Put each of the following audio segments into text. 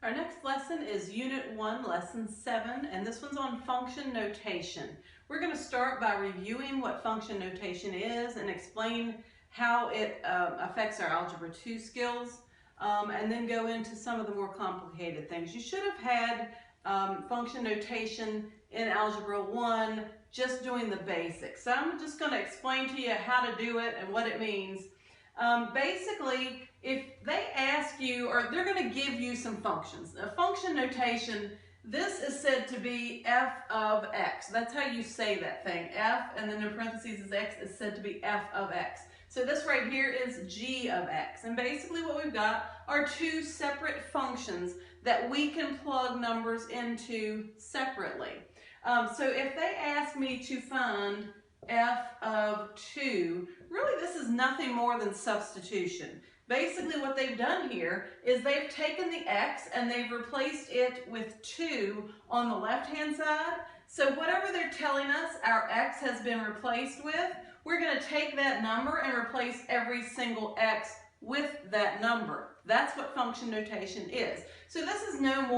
Our next lesson is Unit 1, Lesson 7, and this one's on function notation. We're going to start by reviewing what function notation is and explain how it affects our Algebra 2 skills, and then go into some of the more complicated things. You should have had function notation in Algebra 1 just doing the basics. So I'm just going to explain to you how to do it and what it means. Basically, if they ask you, or they're going to give you some functions. A function notation, this is said to be f of x. That's how you say that thing. F, and then in parentheses is x, is said to be f of x. So this right here is g of x. And basically what we've got are two separate functions that we can plug numbers into separately. So if they ask me to find f of 2, really this is nothing more than substitution. Basically what they've done here is they've taken the x and they've replaced it with 2 on the left hand side. So whatever they're telling us our x has been replaced with, we're going to take that number and replace every single x with that number. That's what function notation is. So this is no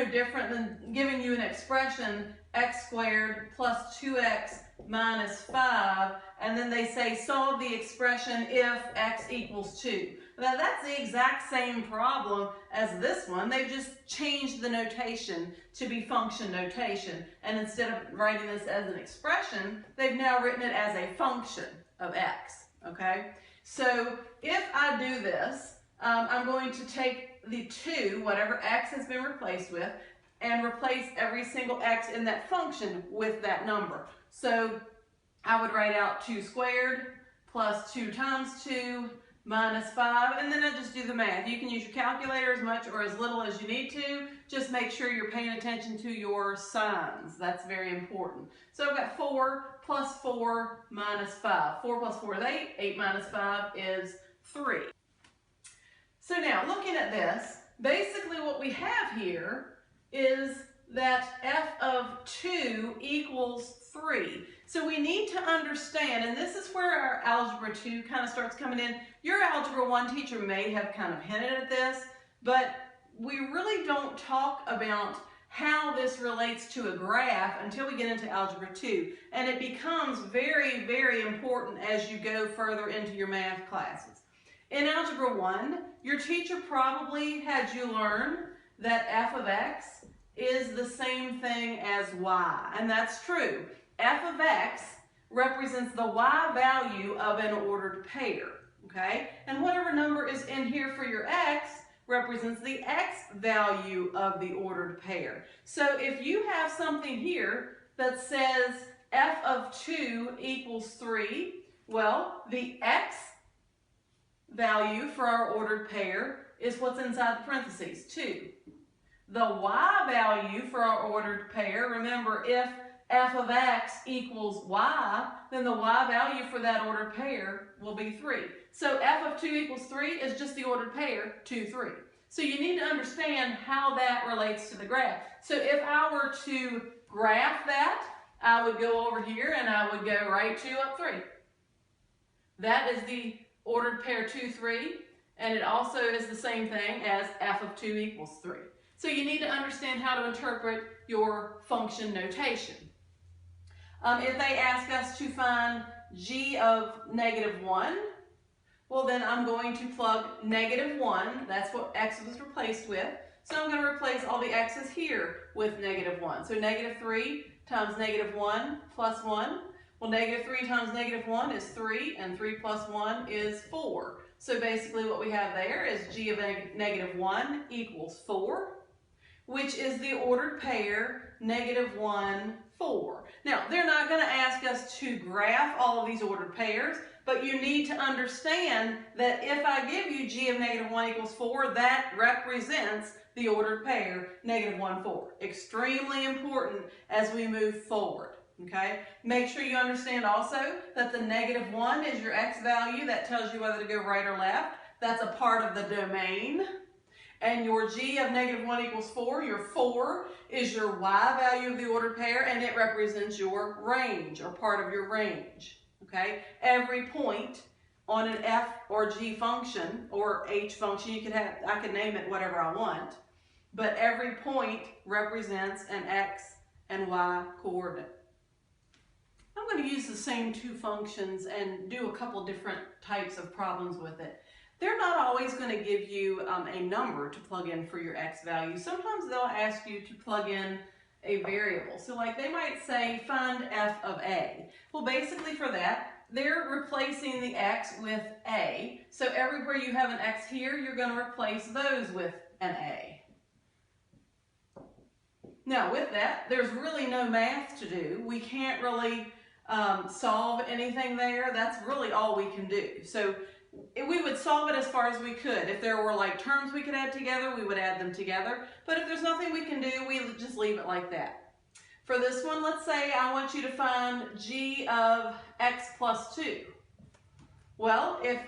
different than giving you an expression x squared plus 2x minus 5, and then they say solve the expression if x equals 2. Now that's the exact same problem as this one. They've just changed the notation to be function notation, and instead of writing this as an expression, they've now written it as a function of x. Okay, so if I do this, I'm going to take the 2, whatever x has been replaced with, and replace every single x in that function with that number. So I would write out 2 squared plus 2 times 2 minus 5, and then I just do the math. You can use your calculator as much or as little as you need to. Just make sure you're paying attention to your signs. That's very important. So I've got 4 plus 4 minus 5. 4 plus 4 is 8. 8 minus 5 is 3. So now, looking at this, basically what we have here is that f of 2 equals 3. So we need to understand, and this is where our Algebra 2 kind of starts coming in. Your Algebra 1 teacher may have kind of hinted at this, but we really don't talk about how this relates to a graph until we get into Algebra 2. And it becomes very, very important as you go further into your math classes. In Algebra 1, your teacher probably had you learn that f of x is the same thing as y, and that's true. F of x represents the y value of an ordered pair, okay? And whatever number is in here for your x represents the x value of the ordered pair. So if you have something here that says f of 2 equals 3, well, the x value for our ordered pair is what's inside the parentheses, 2. The y value for our ordered pair, remember, if f of x equals y, then the y value for that ordered pair will be 3. So f of 2 equals 3 is just the ordered pair, 2, 3. So you need to understand how that relates to the graph. So if I were to graph that, I would go over here and I would go right 2 up 3. That is the ordered pair 2, 3, and it also is the same thing as f of 2 equals 3. So you need to understand how to interpret your function notation. If they ask us to find g of -1, well then I'm going to plug -1, that's what x was replaced with, so I'm going to replace all the x's here with -1. So -3 times -1 plus 1. Well, -3 times -1 is 3, and 3 plus 1 is 4. So basically what we have there is g of -1 equals 4, which is the ordered pair -1, 4. Now, they're not going to ask us to graph all of these ordered pairs, but you need to understand that if I give you g of -1 equals 4, that represents the ordered pair -1, 4. Extremely important as we move forward. Okay? Make sure you understand also that the -1 is your x value. That tells you whether to go right or left. That's a part of the domain. And your g of -1 equals 4, your 4 is your y value of the ordered pair, and it represents your range, or part of your range. Okay? Every point on an f or g function or h function. I could name it whatever I want, but every point represents an x and y coordinate. I'm going to use the same two functions and do a couple different types of problems with it. They're not always going to give you a number to plug in for your x value. Sometimes they'll ask you to plug in a variable. So like they might say find f of a. Well, basically for that, they're replacing the x with a. So everywhere you have an x here, you're going to replace those with an a. Now with that, there's really no math to do. We can't really solve anything there. That's really all we can do. So we would solve it as far as we could. If there were like terms we could add together, we would add them together. But if there's nothing we can do, we just leave it like that. For this one, let's say I want you to find g of x plus 2. Well, if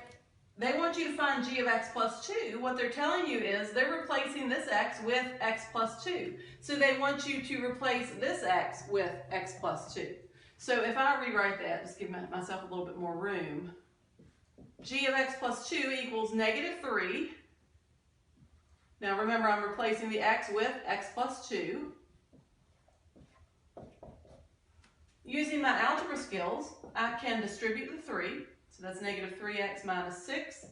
they want you to find g of x plus 2, what they're telling you is they're replacing this x with x plus 2. So they want you to replace this x with x plus 2. So if I rewrite that, just give myself a little bit more room. G of x plus 2 equals negative 3. Now remember, I'm replacing the x with x plus 2. Using my algebra skills, I can distribute the 3. So that's negative 3x minus 6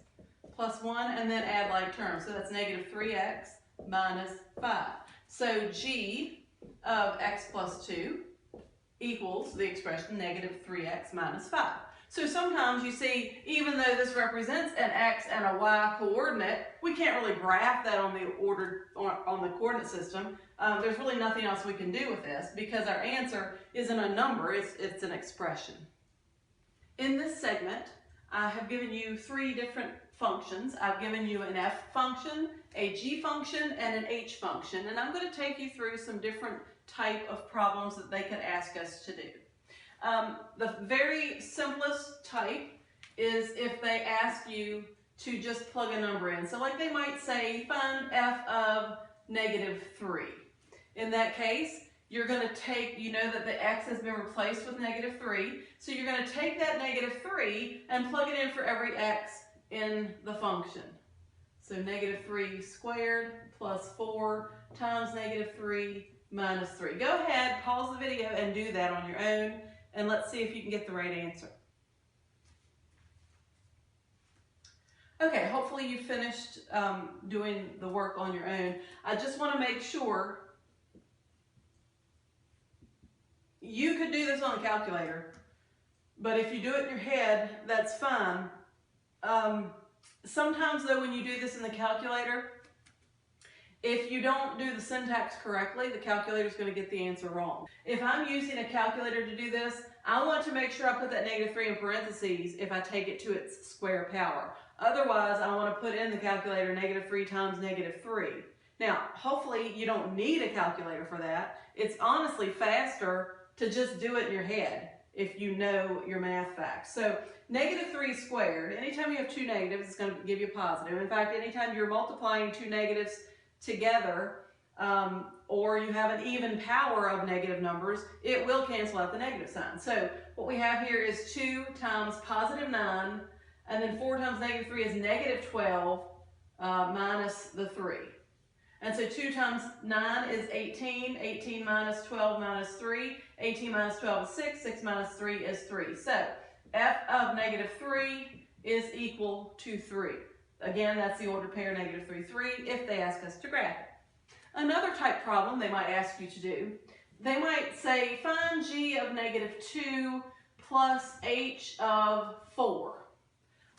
plus 1, and then add like terms. So that's negative 3x minus 5. So g of x plus 2 equals the expression negative 3x minus 5. So sometimes you see, even though this represents an x and a y coordinate, we can't really graph that on the coordinate system. There's really nothing else we can do with this because our answer isn't a number, it's an expression. In this segment, I have given you 3 different functions. I've given you an f function, a g function, and an h function. And I'm going to take you through some different type of problems that they could ask us to do. The very simplest type is if they ask you to just plug a number in. So like they might say, find f of negative 3. In that case, you're going to take, you know that the x has been replaced with negative 3. So you're going to take that negative 3 and plug it in for every x in the function. So negative 3 squared plus 4 times negative 3 minus 3. Go ahead, pause the video and do that on your own. And let's see if you can get the right answer. Okay, hopefully you finished doing the work on your own. I just want to make sure you could do this on a calculator, but if you do it in your head, that's fine. Sometimes though, when you do this in the calculator, if you don't do the syntax correctly, the calculator is going to get the answer wrong. If I'm using a calculator to do this, I want to make sure I put that negative 3 in parentheses if I take it to its square power. Otherwise, I want to put in the calculator negative 3 times negative 3. Now, hopefully you don't need a calculator for that. It's honestly faster to just do it in your head if you know your math facts. So negative 3 squared, anytime you have 2 negatives, it's going to give you a positive. In fact, anytime you're multiplying 2 negatives together, or you have an even power of negative numbers, it will cancel out the negative sign. So what we have here is 2 times positive 9, and then 4 times negative 3 is negative 12 minus the 3. And so 2 times 9 is 18, 18 minus 12 minus 3, 18 minus 12 is 6, 6 minus 3 is 3. So f of negative 3 is equal to 3. Again, that's the ordered pair negative 3, 3 if they ask us to graph it. Another type problem they might ask you to do, they might say find g of negative 2 plus h of 4.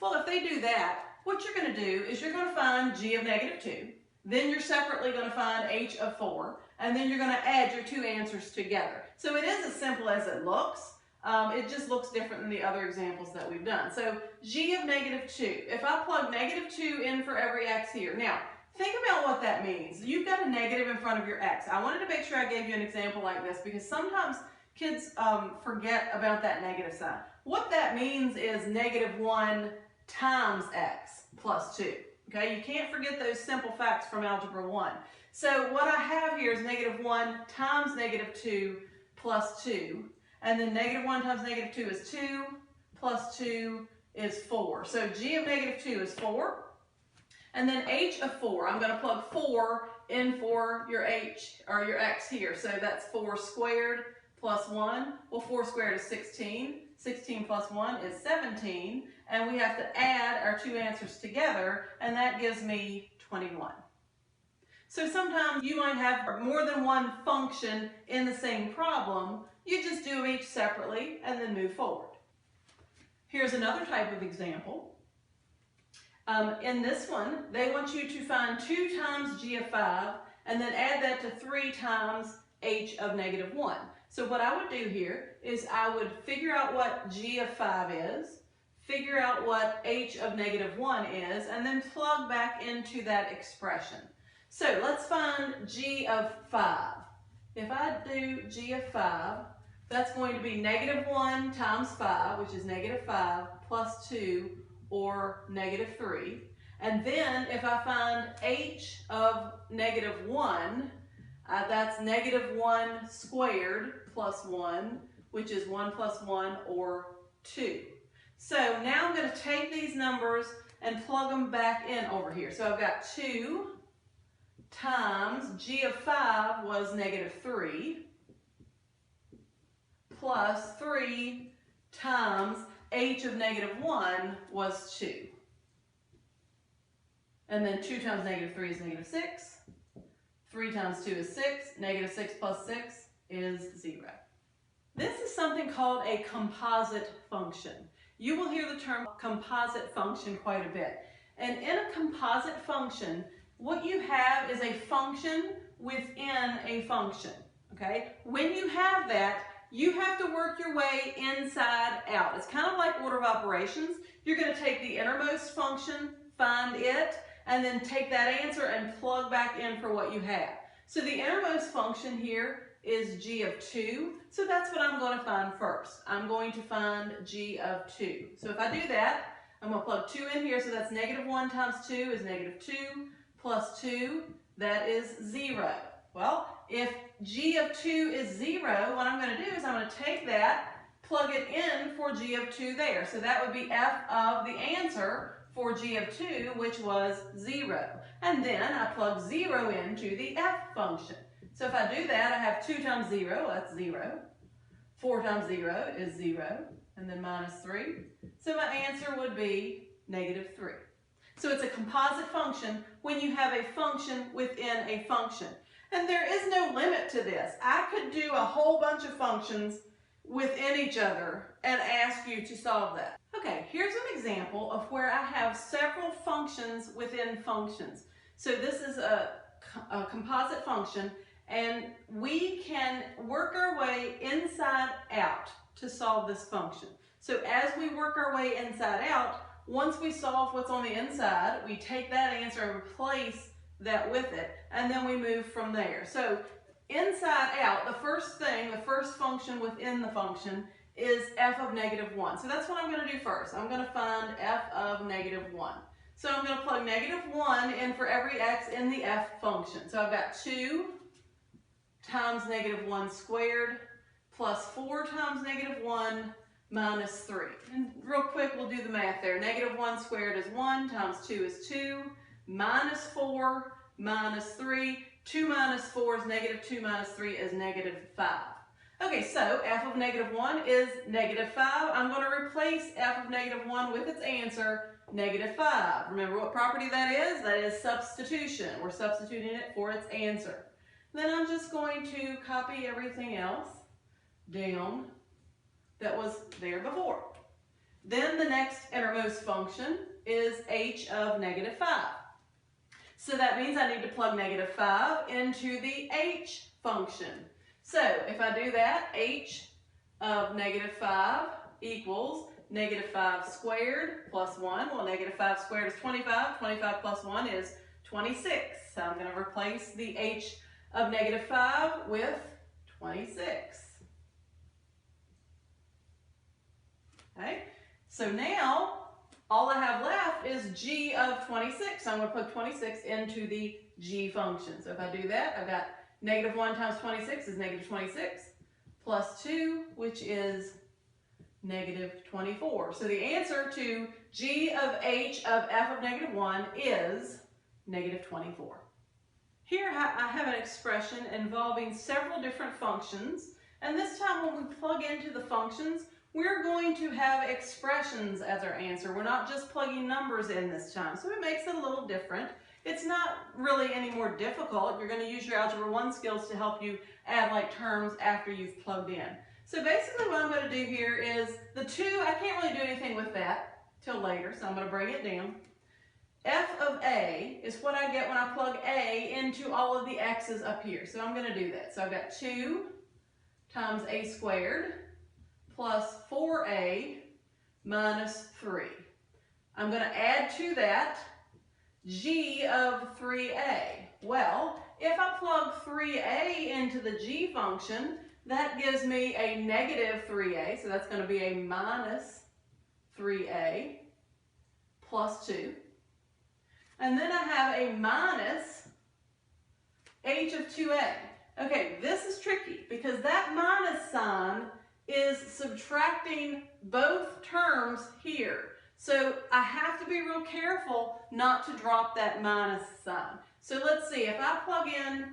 Well, if they do that, what you're going to do is you're going to find g of negative 2, then you're separately going to find h of 4, and then you're going to add your 2 answers together. So it is as simple as it looks. It just looks different than the other examples that we've done. So g of negative 2. If I plug negative 2 in for every x here. Now, think about what that means. You've got a negative in front of your x. I wanted to make sure I gave you an example like this because sometimes kids forget about that negative sign. What that means is negative 1 times x plus 2. Okay, you can't forget those simple facts from Algebra 1. So what I have here is negative 1 times negative 2 plus 2. And then negative 1 times negative 2 is 2 plus 2 is 4. So g of negative 2 is 4. And then h of 4, I'm going to plug 4 in for your h, or your x here. So that's 4 squared plus 1. Well, 4 squared is 16. 16 plus 1 is 17. And we have to add our two answers together, and that gives me 21. So sometimes you might have more than one function in the same problem. You just do each separately and then move forward. Here's another type of example. In this one, they want you to find 2 times g of 5 and then add that to 3 times h of negative 1. So what I would do here is I would figure out what g of 5 is, figure out what h of negative 1 is, and then plug back into that expression. So let's find g of 5. If I do g of 5, that's going to be negative 1 times 5, which is negative 5, plus 2, or negative 3. And then if I find h of negative 1, that's negative 1 squared plus 1, which is 1 plus 1, or 2. So now I'm going to take these numbers and plug them back in over here. So I've got 2 times g of 5 was negative 3, plus 3 times h of negative 1 was 2. And then 2 times negative 3 is negative 6. 3 times 2 is 6. Negative 6 plus 6 is 0. This is something called a composite function. You will hear the term composite function quite a bit. And in a composite function, what you have is a function within a function. Okay? When you have that, you have to work your way inside out. It's kind of like order of operations. You're going to take the innermost function, find it, and then take that answer and plug back in for what you have. So the innermost function here is g of 2. So that's what I'm going to find first. I'm going to find g of 2. So if I do that, I'm going to plug 2 in here. So that's negative 1 times 2 is negative 2 plus 2, that is 0. Well, if g of 2 is 0, what I'm going to do is I'm going to take that, plug it in for g of 2 there. So that would be f of the answer for g of 2, which was 0. And then I plug 0 into the f function. So if I do that, I have 2 times 0, that's 0. 4 times 0 is 0, and then minus 3. So my answer would be negative 3. So it's a composite function when you have a function within a function. And there is no limit to this. I could do a whole bunch of functions within each other and ask you to solve that. Okay, here's an example of where I have several functions within functions. So this is a composite function, and we can work our way inside out to solve this function. So as we work our way inside out, once we solve what's on the inside, we take that answer and replace that with it, and then we move from there. So inside out, the first function within the function is f of negative 1. So that's what I'm going to do first. I'm going to find f of negative 1. So I'm going to plug negative 1 in for every x in the f function. So I've got 2 times negative 1 squared plus 4 times negative 1 minus 3. And real quick, we'll do the math there. Negative 1 squared is 1 times 2 is 2 minus 4 minus 3. 2 minus 4 is negative 2 minus 3 is negative 5. Okay, so f of negative 1 is negative 5. I'm going to replace f of negative 1 with its answer, negative 5. Remember what property that is? That is substitution. We're substituting it for its answer. Then I'm just going to copy everything else down that was there before. Then the next innermost function is h of negative 5. So that means I need to plug negative 5 into the h function. So if I do that, h of negative 5 equals negative 5 squared plus 1. Well, negative 5 squared is 25. 25 plus 1 is 26. So I'm going to replace the h of negative 5 with 26. Okay, so now all I have left is g of 26. So I'm going to plug 26 into the g function. So if I do that, I've got negative 1 times 26 is negative 26 plus 2, which is negative 24. So the answer to g of h of f of negative 1 is negative 24. Here I have an expression involving several different functions, and this time when we plug into the functions, we're going to have expressions as our answer. We're not just plugging numbers in this time, so it makes it a little different. It's not really any more difficult. You're going to use your Algebra 1 skills to help you add like terms after you've plugged in. So basically what I'm going to do here is the 2, I can't really do anything with that till later, so I'm going to bring it down. F of A is what I get when I plug A into all of the x's up here. So I'm going to do that. So I've got 2 times A squared plus 4A minus 3. I'm going to add to that g of 3a. Well, if I plug 3a into the g function, that gives me a negative 3a, so that's going to be a minus 3a plus 2. And then I have a minus h of 2a. Okay, this is tricky because that minus sign is subtracting both terms here. So I have to be real careful not to drop that minus sign. So let's see, if I plug in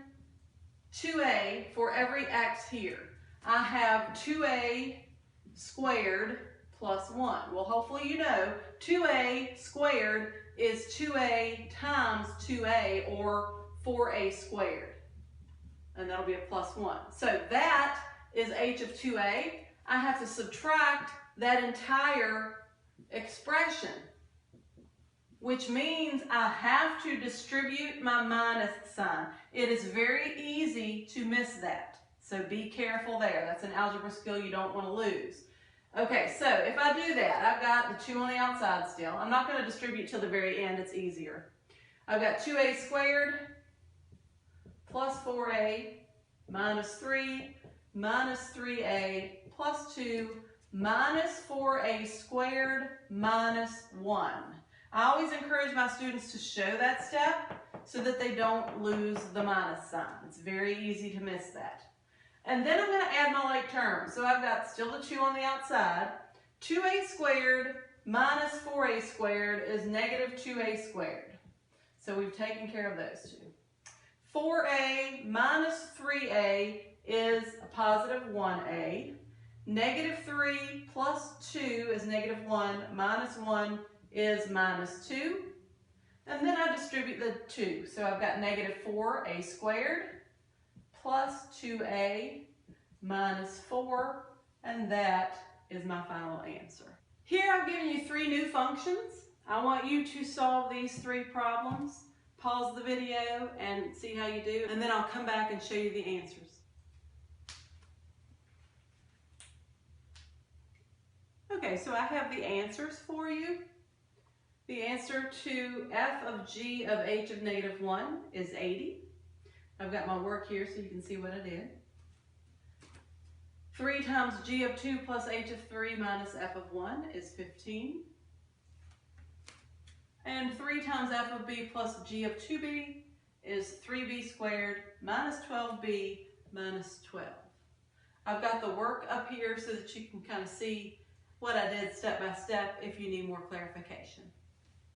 2a for every x here, I have 2a squared plus 1. Well, hopefully you know 2a squared is 2a times 2a, or 4a squared. And that'll be a plus 1. So that is h of 2a. I have to subtract that entire expression, which means I have to distribute my minus sign. It is very easy to miss that, so be careful there. That's an algebra skill you don't want to lose. Okay, so if I do that, I've got the 2 on the outside still. I'm not going to distribute till the very end, it's easier. I've got 2a squared plus 4a minus 3 minus 3a plus 2 minus 4a squared minus 1. I always encourage my students to show that step so that they don't lose the minus sign. It's very easy to miss that. And then I'm going to add my like terms. So I've got still the 2 on the outside. 2a squared minus 4a squared is negative 2a squared. So we've taken care of those two. 4a minus 3a is a positive 1a. Negative 3 plus 2 is negative 1, minus 1 is minus 2. And then I distribute the 2. So I've got negative 4a squared plus 2a minus 4, and that is my final answer. Here I've given you 3 new functions. I want you to solve these 3 problems. Pause the video and see how you do, and then I'll come back and show you the answers. Okay, so I have the answers for you. The answer to f of g of h of negative 1 is 80. I've got my work here so you can see what I did. 3 times g of 2 plus h of 3 minus f of 1 is 15. And 3 times f of b plus g of 2b is 3b squared minus 12b minus 12. I've got the work up here so that you can kind of see what I did step by step if you need more clarification.